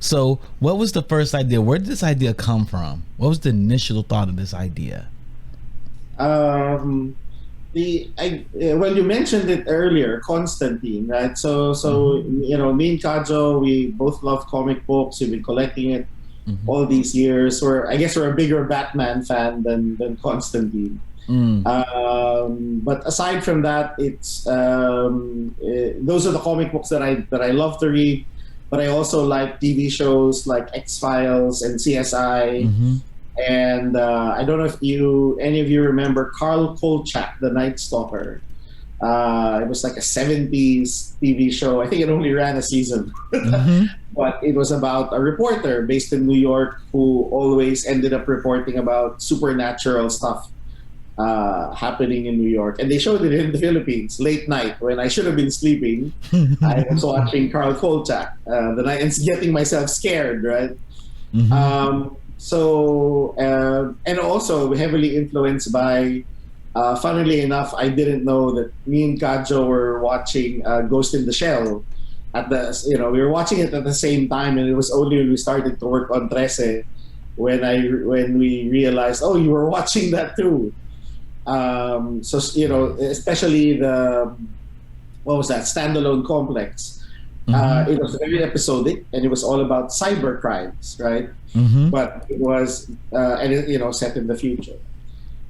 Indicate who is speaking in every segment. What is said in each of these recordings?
Speaker 1: So what was the first idea? Where did this idea come from? What was the initial thought of this idea?
Speaker 2: Well, you mentioned it earlier, Constantine, right? So you know, me and Kajo, we both love comic books. We've been collecting it all these years. I guess we're a bigger Batman fan than Constantine. But aside from that, it's those are the comic books that I love to read. But I also like TV shows like X-Files and CSI. And I don't know if any of you remember Carl Kolchak, the Night Stalker. It was like a 70s TV show. I think it only ran a season. But it was about a reporter based in New York who always ended up reporting about supernatural stuff happening in New York. And they showed it in the Philippines late night when I should have been sleeping. I was watching Carl Kolchak the night and getting myself scared, right? And also heavily influenced by, funnily enough, I didn't know that me and Kajo were watching Ghost in the Shell we were watching it at the same time, and it was only when we started to work on Trese when we realized, oh, you were watching that too. So, you know, especially what was that, Standalone Complex. It was very episodic, and it was all about cyber crimes, right? But it was, set in the future.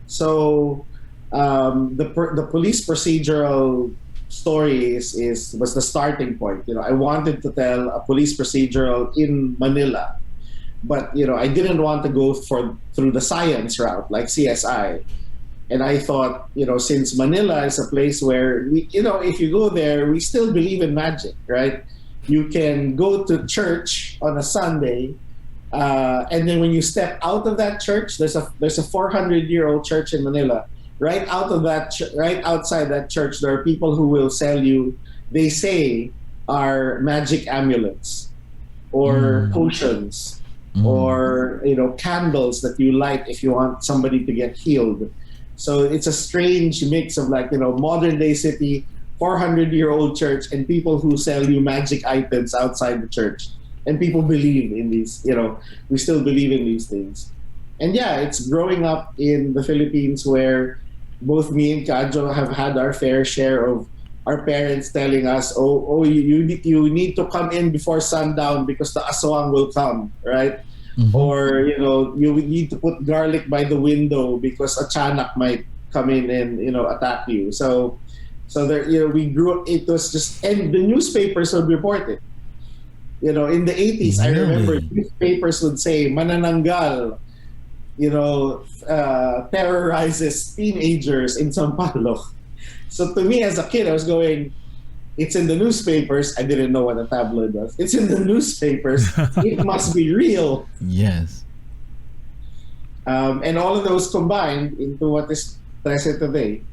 Speaker 2: So the police procedural story was the starting point. You know, I wanted to tell a police procedural in Manila, but you know, I didn't want to go through the science route like CSI. And I thought, you know, since Manila is a place where if you go there, we still believe in magic, right? You can go to church on a Sunday, and then when you step out of that church, there's a 400-year-old church in Manila. Right outside that church, there are people who will sell you, they say, are magic amulets or potions or candles that you light if you want somebody to get healed. So it's a strange mix of modern day city, 400-year-old church, and people who sell you magic items outside the church. And people believe in these, we still believe in these things. And yeah, it's growing up in the Philippines where both me and Kajo have had our fair share of our parents telling us, you need to come in before sundown because the aswang will come, right? Or, you need to put garlic by the window because a tiyanak might come in and, attack you. So there, we grew up, it was just, and the newspapers would report it. In the 80s, I remember newspapers would say, manananggal, terrorizes teenagers in Sampaloc. So to me as a kid, I was going, it's in the newspapers. I didn't know what a tabloid was. It's in the newspapers. It must be real.
Speaker 1: Yes.
Speaker 2: And all of those combined into what is Trese today.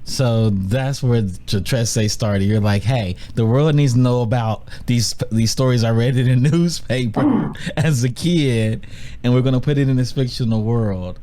Speaker 1: So that's where the Trese started. You're like, hey, the world needs to know about these stories I read in the newspaper as a kid, and we're going to put it in this fictional world.